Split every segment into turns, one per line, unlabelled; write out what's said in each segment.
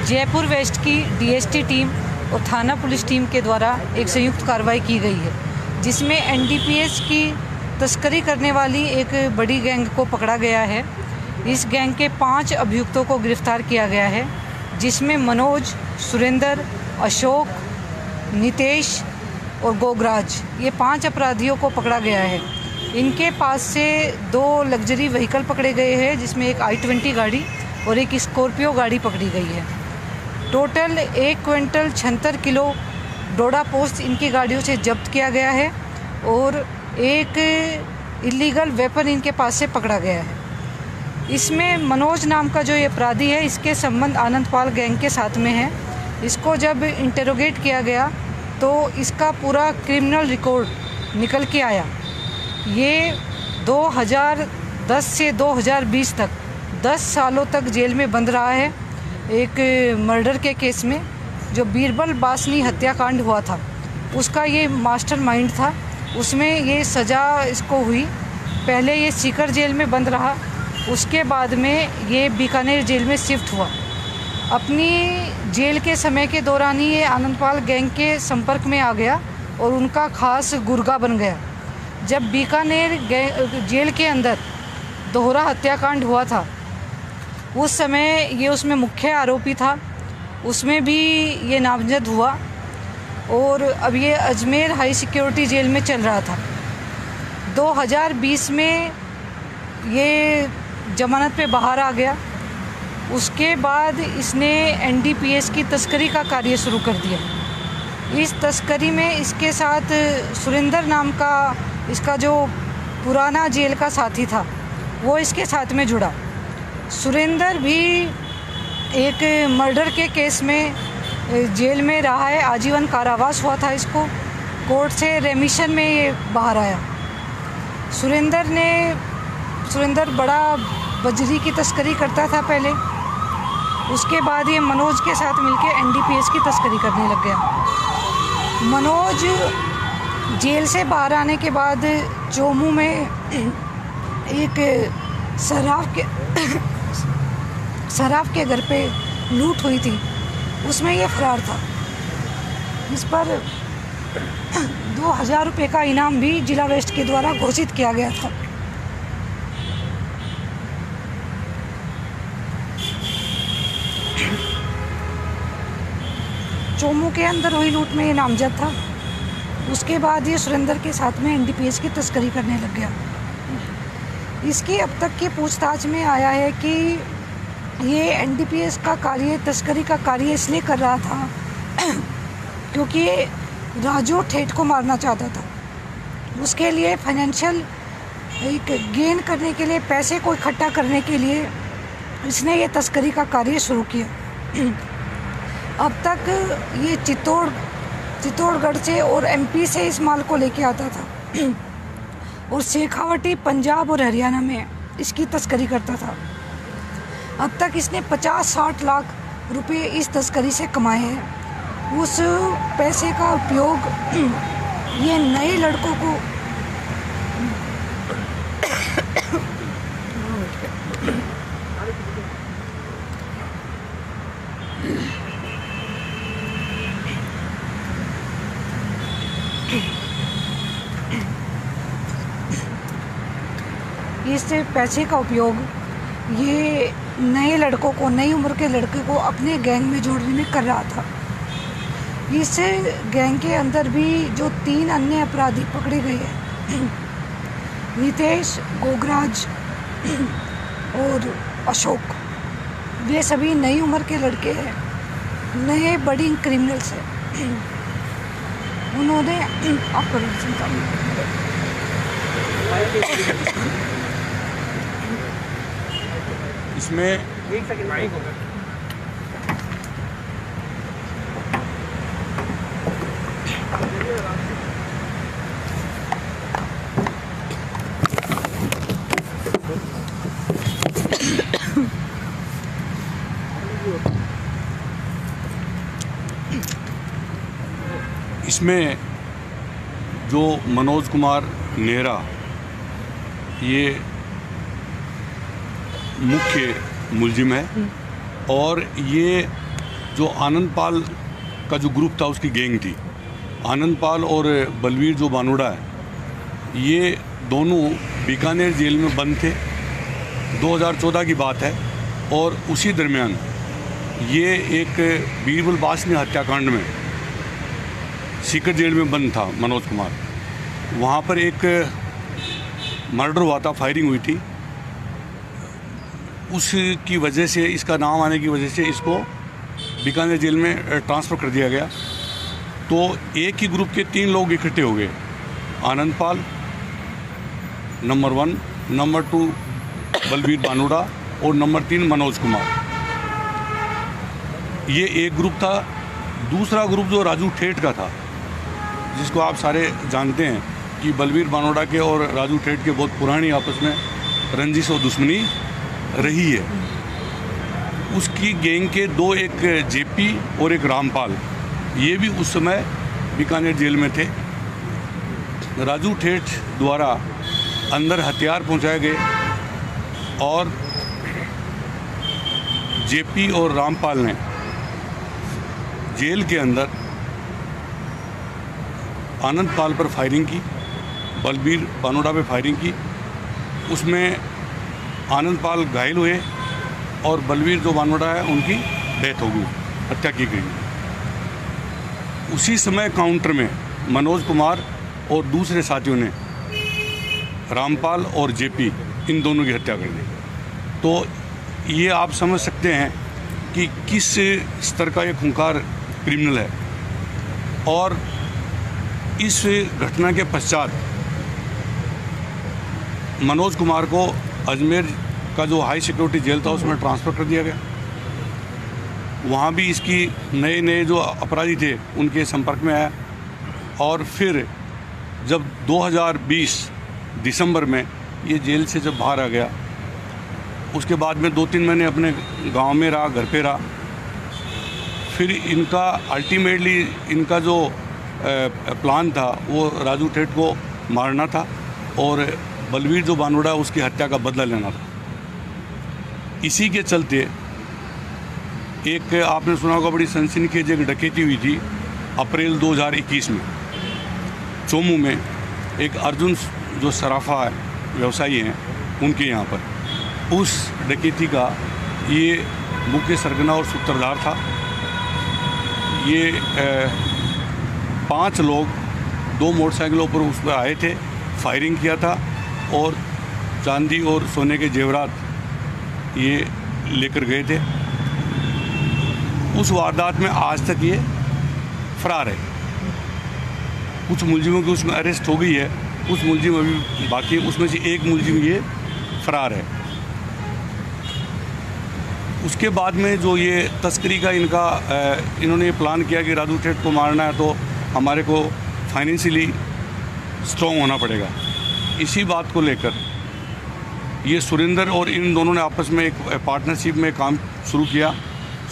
Jaipur waste की DST team और थाना पुलिस टीम के द्वारा एक संयुक्त कार्रवाई की गई है, जिसमें एनडीपीएस की तस्करी करने वाली एक बड़ी गैंग को पकड़ा गया है। इस गैंग के 5 अभियुक्तों को गिरफ्तार किया गया है, जिसमें मनोज, सुरेंद्र, अशोक, नितेश और गोगराज, ये 5 अपराधियों को पकड़ा गया है। इनके पास से 2 लग्जरी व्हीकल पकड़े गए हैं, जिसमें एक i20 गाड़ी और एक स्कॉर्पियो गाड़ी पकड़ी गई है। टोटल 1 क्विंटल 76 किलो डोडा पोस्ट इनकी गाड़ियों से जब्त किया गया है और एक इलीगल वेपन इनके पास से पकड़ा गया है। इसमें मनोज नाम का जो ये अपराधी है, इसके संबंध आनंदपाल गैंग के साथ में है। इसको जब इंटरोगेट किया गया तो इसका पूरा क्रिमिनल रिकॉर्ड निकल के आया। ये 2010 से 2020 तक 10 सालों तक जेल में बंद रहा है, एक मर्डर के केस में। जो बीरबल बासनी हत्याकांड हुआ था, उसका ये मास्टरमाइंड था। उसमें ये सज़ा इसको हुई। पहले ये सीकर जेल में बंद रहा, उसके बाद में ये बीकानेर जेल में शिफ्ट हुआ। अपनी जेल के समय के दौरान ही ये आनंदपाल गैंग के संपर्क में आ गया और उनका खास गुर्गा बन गया। जब बीकानेर जेल के अंदर दोहरा हत्याकांड हुआ था, उस समय ये उसमें मुख्य आरोपी था, उसमें भी ये नामजद हुआ और अब ये अजमेर हाई सिक्योरिटी जेल में चल रहा था। 2020 में ये जमानत पे बाहर आ गया। उसके बाद इसने एनडीपीएस की तस्करी का कार्य शुरू कर दिया। इस तस्करी में इसके साथ सुरेंद्र नाम का इसका जो पुराना जेल का साथी था, वो इसके साथ में जुड़ा। सुरेंद्र भी एक मर्डर के केस में जेल में रहा है, आजीवन कारावास हुआ था इसको। कोर्ट से रेमिशन में ये बाहर आया। सुरेंद्र बड़ा बजरी की तस्करी करता था पहले, उसके बाद ये मनोज के साथ मिलके एनडीपीएस की तस्करी करने लग गया। मनोज जेल से बाहर आने के बाद चोमू में एक शराब के घर पे लूट हुई थी, उसमें ये फरार था। इस पर 2000 रुपये का इनाम भी जिला वेस्ट के द्वारा घोषित किया गया था। चोमू के अंदर हुई लूट में ये नामजद था। उसके बाद ये सुरेंद्र के साथ में एनडीपीएस की तस्करी करने लग गया। इसकी अब तक की पूछताछ में आया है कि ये एनडीपीएस का कार्य, तस्करी का कार्य इसलिए कर रहा था क्योंकि राजू ठेठ को मारना चाहता था। उसके लिए फाइनेंशियल एक गेन करने के लिए, पैसे को इकट्ठा करने के लिए इसने ये तस्करी का कार्य शुरू किया। अब तक ये चित्तौड़गढ़ से और एमपी से इस माल को लेके आता था और शेखावटी पंजाब और हरियाणा में इसकी तस्करी करता था। अब तक इसने 50-60 लाख रुपए इस तस्करी से कमाए हैं। उस पैसे का उपयोग ये नए लड़कों को इस पैसे का उपयोग ये नए लड़कों को, नई उम्र के लड़के को अपने गैंग में जोड़ने में कर रहा था। इस गैंग के अंदर भी जो 3 अन्य अपराधी पकड़े गए हैं, नितेश, गोगराज और अशोक, वे सभी नई उम्र के लड़के हैं, नए बड़ी क्रिमिनल्स हैं। उन्होंने
इसमें इसमें जो मनोज कुमार नेहरा, ये मुख्य मुलजिम है और ये जो आनंद पाल का जो ग्रुप था उसकी गैंग थी। आनंद पाल और बलवीर जो बानोड़ा है ये दोनों बीकानेर जेल में बंद थे। 2014 की बात है और उसी दरमियान ये एक बीरबल बासनी हत्याकांड में सीकर जेल में बंद था मनोज कुमार। वहाँ पर एक मर्डर हुआ था, फायरिंग हुई थी। उसकी वजह से, इसका नाम आने की वजह से इसको बीकानेर जेल में ट्रांसफ़र कर दिया गया। तो एक ही ग्रुप के 3 लोग इकट्ठे हो गए, आनंद पाल नंबर 1, नंबर 2 बलवीर बानोड़ा और नंबर 3 मनोज कुमार। ये एक ग्रुप था। दूसरा ग्रुप जो राजू ठेठ का था, जिसको आप सारे जानते हैं कि बलवीर बानोड़ा के और राजू ठेठ के बहुत पुरानी आपस में रंजिश और दुश्मनी रही है। उसकी गैंग के 2, एक जेपी और एक रामपाल, ये भी उस समय बीकानेर जेल में थे। राजू ठेठ द्वारा अंदर हथियार पहुंचाए गए और जेपी और रामपाल ने जेल के अंदर आनंद पाल पर फायरिंग की, बलवीर बानोड़ा पे फायरिंग की। उसमें आनंद पाल घायल हुए और बलवीर जो बानोड़ा है उनकी डेथ हो गई, हत्या की गई। उसी समय काउंटर में मनोज कुमार और दूसरे साथियों ने रामपाल और जेपी, इन दोनों की हत्या कर दी। तो ये आप समझ सकते हैं कि किस स्तर का ये खूंखार क्रिमिनल है। और इस घटना के पश्चात मनोज कुमार को अजमेर का जो हाई सिक्योरिटी जेल था उसमें ट्रांसफ़र कर दिया गया। वहाँ भी इसकी नए जो अपराधी थे उनके संपर्क में आया। और फिर जब 2020 दिसंबर में ये जेल से जब बाहर आ गया, उसके बाद में 2-3 महीने अपने गांव में रहा, घर पे रहा। फिर इनका अल्टीमेटली इनका जो प्लान था वो राजू ठेठ को मारना था और बलवीर जो बानोड़ा उसकी हत्या का बदला लेना था। इसी के चलते एक आपने सुना होगा बड़ी सनसनीखेज एक डकैती हुई थी अप्रैल 2021 में चोमू में। एक अर्जुन जो सराफा व्यवसायी हैं उनके यहाँ पर, उस डकैती का ये मुख्य सरगना और सूत्रधार था। ये 5 लोग 2 मोटरसाइकिलों पर उस पर आए थे, फायरिंग किया था और चांदी और सोने के जेवरात ये लेकर गए थे। उस वारदात में आज तक ये फरार है। कुछ मुलजिमों की उसमें अरेस्ट हो गई है, कुछ मुलजिम अभी बाकी, उसमें से एक मुलजिम ये फरार है। उसके बाद में जो ये तस्करी का इन्होंने ये प्लान किया कि राजू ठेठ को मारना है तो हमारे को फाइनेंशियली स्ट्रॉन्ग होना पड़ेगा। इसी बात को लेकर ये सुरेंद्र और इन दोनों ने आपस में एक पार्टनरशिप में काम शुरू किया।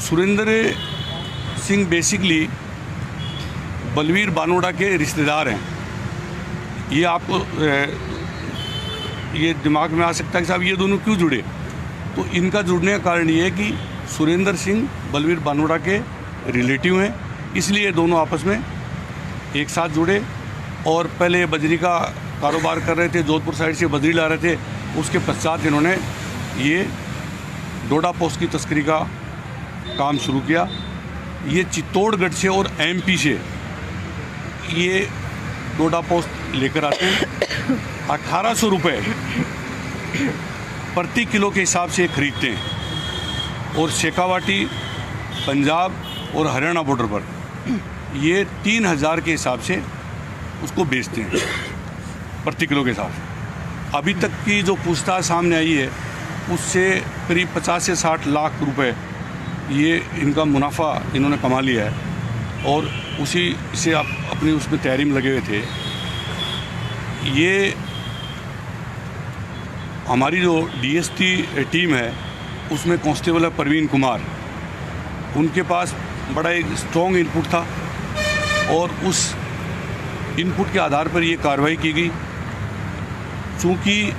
सुरेंद्र सिंह बेसिकली बलवीर बानोड़ा के रिश्तेदार हैं। ये आपको ये दिमाग में आ सकता है कि साहब ये दोनों क्यों जुड़े। तो इनका जुड़ने का कारण ये है कि सुरेंद्र सिंह बलवीर बानोड़ा के रिलेटिव हैं, इसलिए दोनों आपस में एक साथ जुड़े। और पहले बजरी का कारोबार कर रहे थे, जोधपुर साइड से बजरी ला रहे थे। उसके पश्चात इन्होंने ये डोडा पोस्ट की तस्करी का काम शुरू किया। ये चित्तौड़गढ़ से और एमपी से ये डोडा पोस्ट लेकर आते हैं। 1800 रुपये प्रति किलो के हिसाब से खरीदते हैं और शेखावाटी पंजाब और हरियाणा बॉर्डर पर ये 3000 के हिसाब से उसको बेचते हैं प्रति किलो के हिसाब से। अभी तक की जो पूछताछ सामने आई है उससे करीब 50 से 60 लाख रुपए ये इनका मुनाफा इन्होंने कमा लिया है और उसी से आप अपनी उसमें तैयारी में लगे हुए थे। ये हमारी जो डीएसटी टीम है उसमें कांस्टेबल है परवीन कुमार, उनके पास बड़ा एक स्ट्रॉन्ग इनपुट था और उस इनपुट के आधार पर ये कार्रवाई की गई। चूँकि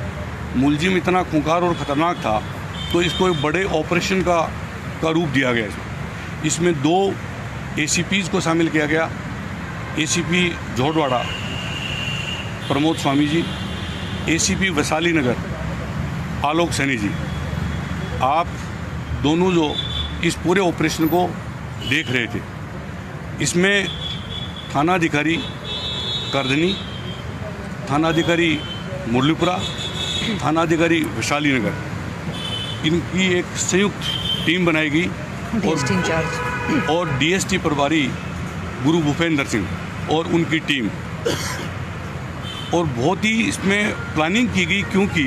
मुलजिम इतना खूंखार और ख़तरनाक था तो इसको एक बड़े ऑपरेशन का रूप दिया गया। इसमें 2 ACPs को शामिल किया गया। ACP जोड़वाड़ा प्रमोद स्वामी जी, ACP वैशाली नगर आलोक सैनी जी। आप दोनों जो इस पूरे ऑपरेशन को देख रहे थे, इसमें थानाधिकारी करधनी, थानाधिकारी मुरलीपुरा, थानाधिकारी वैशाली नगर, इनकी एक संयुक्त टीम बनाई गई
DST इंचार्ज
और DST प्रभारी गुरु भूपेंद्र सिंह और उनकी टीम। और बहुत ही इसमें प्लानिंग की गई, क्योंकि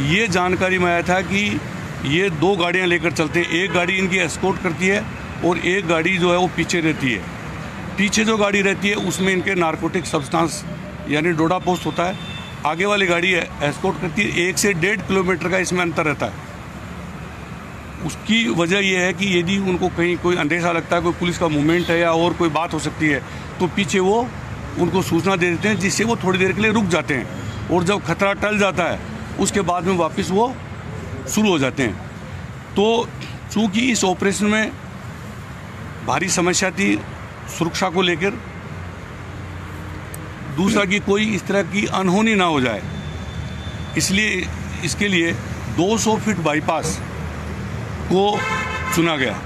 ये जानकारी में आया था कि ये 2 गाड़ियां लेकर चलते हैं। एक गाड़ी इनकी एस्कॉर्ट करती है और एक गाड़ी जो है वो पीछे रहती है। पीछे जो गाड़ी रहती है उसमें इनके नारकोटिक सब्सटेंस यानी डोडा पोस्ट होता है। आगे वाली गाड़ी एस्कॉर्ट करती है। 1 से 1.5 किलोमीटर का इसमें अंतर रहता है। उसकी वजह यह है कि यदि उनको कहीं कोई अंदेशा लगता है, कोई पुलिस का मूवमेंट है या और कोई बात हो सकती है, तो पीछे वो उनको सूचना दे देते हैं, जिससे वो थोड़ी देर के लिए रुक जाते हैं और जब खतरा टल जाता है उसके बाद में वापस वो शुरू हो जाते हैं। तो चूँकि इस ऑपरेशन में भारी समस्या थी सुरक्षा को लेकर, दूसरा कि कोई इस तरह की अनहोनी ना हो जाए, इसलिए इसके लिए 200 फीट बाईपास को चुना गया।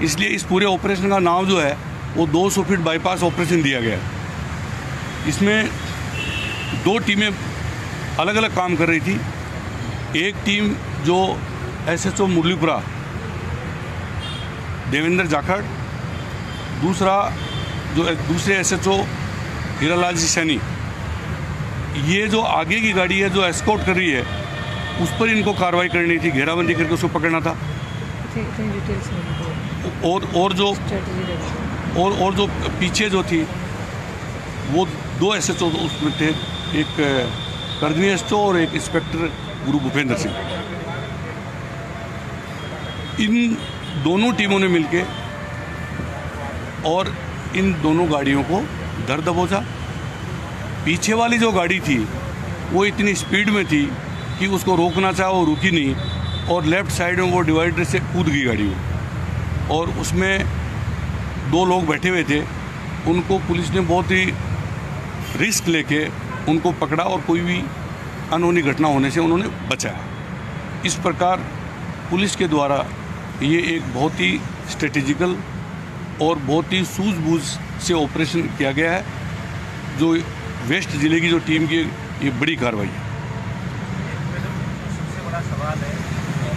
इसलिए इस पूरे ऑपरेशन का नाम जो है वो 200 फीट बाईपास ऑपरेशन दिया गया। इसमें 2 टीमें अलग अलग काम कर रही थी। एक टीम जो SHO मुरलीपुरा देवेंद्र जाखड़, दूसरे SHO हीरालाल जी सैनी। ये जो आगे की गाड़ी है जो एस्कॉर्ट कर रही है, उस पर इनको कार्रवाई करनी थी, घेराबंदी करके उसको पकड़ना था। और जो पीछे जो थी वो 2 SHO उसमें थे, एक करधनी SHO और एक इंस्पेक्टर गुरु भूपेंद्र सिंह। इन दोनों टीमों ने मिलके और इन दोनों गाड़ियों को दर दबोचा। पीछे वाली जो गाड़ी थी वो इतनी स्पीड में थी कि उसको रोकना चाहा वो रुकी नहीं, और लेफ़्ट साइड में वो डिवाइडर से कूद गई गाड़ी में, और उसमें 2 लोग बैठे हुए थे। उनको पुलिस ने बहुत ही रिस्क लेके उनको पकड़ा और कोई भी अनहोनी घटना होने से उन्होंने बचाया। इस प्रकार पुलिस के द्वारा ये एक बहुत ही स्ट्रेटेजिकल और बहुत ही सूझबूझ से ऑपरेशन किया गया है, जो वेस्ट ज़िले की जो टीम की ये बड़ी कार्रवाई है।
सबसे बड़ा सवाल है कि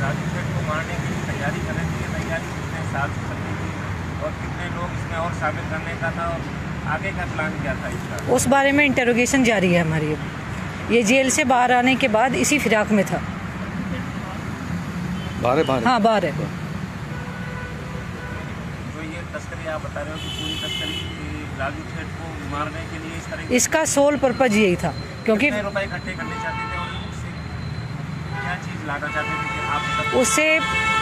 राजू सेठ को मारने की तैयारी कर रहे थे, तैयारी कितने साल से चल रही थी और कितने लोग इसमें और शामिल करने का था, और आगे का प्लान क्या था इसका? उस
बारे में इंटरोगेशन जारी है हमारी। ये जेल से बाहर आने के बाद इसी फिराक में था।
बाहर
हाँ, बाहर है।
तो ये तस्करी आप बता रहे हो कि पूरी तस्करी राजू सेठ को मारने के लिए इस तरह,
इसका सोल पर्पज यही था, क्योंकि
कितने रुपए इकट्ठे करने चाहते थे और उससे क्या चीज़ लाना चाहते थे कि आप
उससे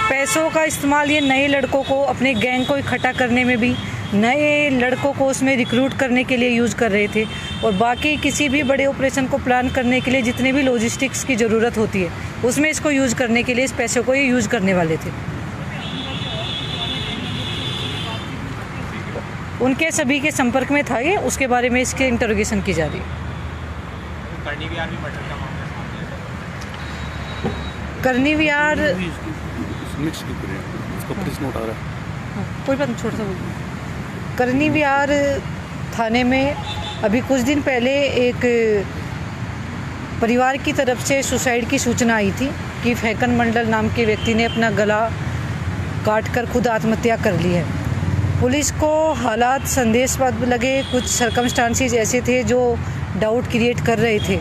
पैसों का इस्तेमाल ये नए लड़कों को, अपने गैंग को इकट्ठा करने में भी, नए लड़कों को उसमें रिक्रूट करने के लिए यूज़ कर रहे थे, और बाकी किसी भी बड़े ऑपरेशन को प्लान करने के लिए जितने भी लॉजिस्टिक्स की ज़रूरत होती है उसमें इसको यूज़ करने के लिए इस पैसे को ये यूज़ करने वाले थे। उनके सभी के संपर्क में था ये, उसके बारे में इसके इंटरोगेशन की जा रही है। करनी विहार
मिक्स इसको पुलिस नोट आ रहा है।
कोई बात नहीं, छोटा सा बोलिए। करनी विहार थाने में अभी कुछ दिन पहले एक परिवार की तरफ से सुसाइड की सूचना आई थी कि फैकन मंडल नाम के व्यक्ति ने अपना गला काटकर खुद आत्महत्या कर ली है। पुलिस को हालात संदेशवाद लगे, कुछ सर्कमस्टांसेस ऐसे थे जो डाउट क्रिएट कर रहे थे,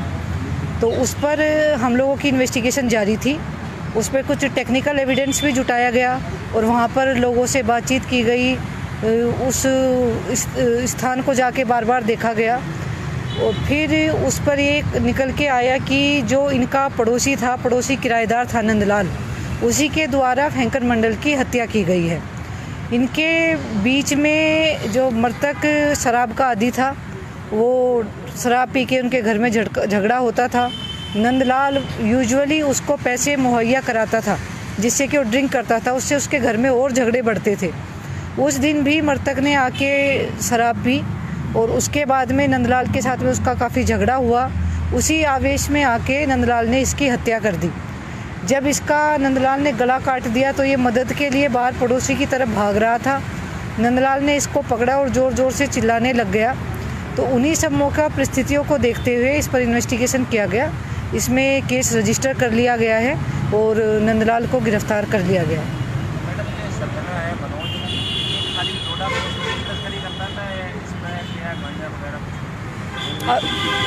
तो उस पर हम लोगों की इन्वेस्टिगेशन जारी थी। उस पर कुछ टेक्निकल एविडेंस भी जुटाया गया और वहाँ पर लोगों से बातचीत की गई, उस स्थान को जाके बार बार देखा गया, और फिर उस पर ये निकल के आया कि जो इनका पड़ोसी था, पड़ोसी किराएदार था नंदलाल, उसी के द्वारा फैंकन मंडल की हत्या की गई है। इनके बीच में जो मृतक शराब का आदी था, वो शराब पी के उनके घर में झगड़ा होता था। नंदलाल यूजुअली उसको पैसे मुहैया कराता था जिससे कि वो ड्रिंक करता था, उससे उसके घर में और झगड़े बढ़ते थे। उस दिन भी मृतक ने आके शराब पी और उसके बाद में नंदलाल के साथ में उसका काफ़ी झगड़ा हुआ। उसी आवेश में आके नंदलाल ने इसकी हत्या कर दी। जब इसका नंदलाल ने गला काट दिया तो ये मदद के लिए बाहर पड़ोसी की तरफ भाग रहा था। नंदलाल ने इसको पकड़ा और ज़ोर ज़ोर से चिल्लाने लग गया। तो उन्हीं सब मौका परिस्थितियों को देखते हुए इस पर इन्वेस्टिगेशन किया गया। इसमें केस रजिस्टर कर लिया गया है और नंदलाल को गिरफ्तार कर लिया गया है।
मैडम ये सरगना है मनोज, ये खाली डोडा पोस्ट की तस्करी करता था या इसमें क्या गांजा वगैरह कुछ?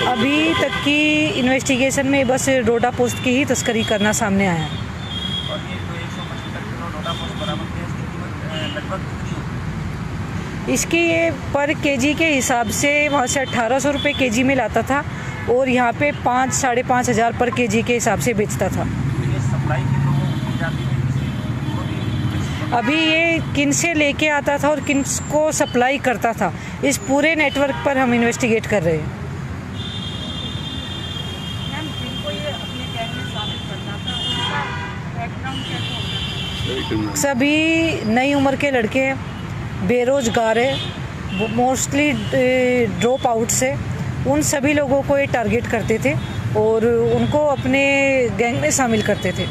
अभी तक की इन्वेस्टिगेशन में बस डोडा पोस्ट की ही तस्करी करना सामने आया।
और ये जो 175 किलो डोडा पोस्ट बरामद किया, इसकी कीमत लगभग कितनी होगी?
इसकी ये पर केजी के हिसाब से वहाँ से 1800 रुपये केजी में लाता था और यहाँ पे 5-5.5 हज़ार पर केजी के हिसाब से बेचता था।
ये सप्लाई किन लोगों को की जाती है, इनको भी?
अभी ये किन से लेके आता था और किन को सप्लाई करता था, इस पूरे नेटवर्क पर हम इन्वेस्टिगेट कर रहे हैं। सभी नई उम्र के लड़के हैं, बेरोजगार है, मोस्टली ड्रॉप आउट से। उन सभी लोगों को ये टारगेट करते थे और उनको अपने गैंग में शामिल करते थे।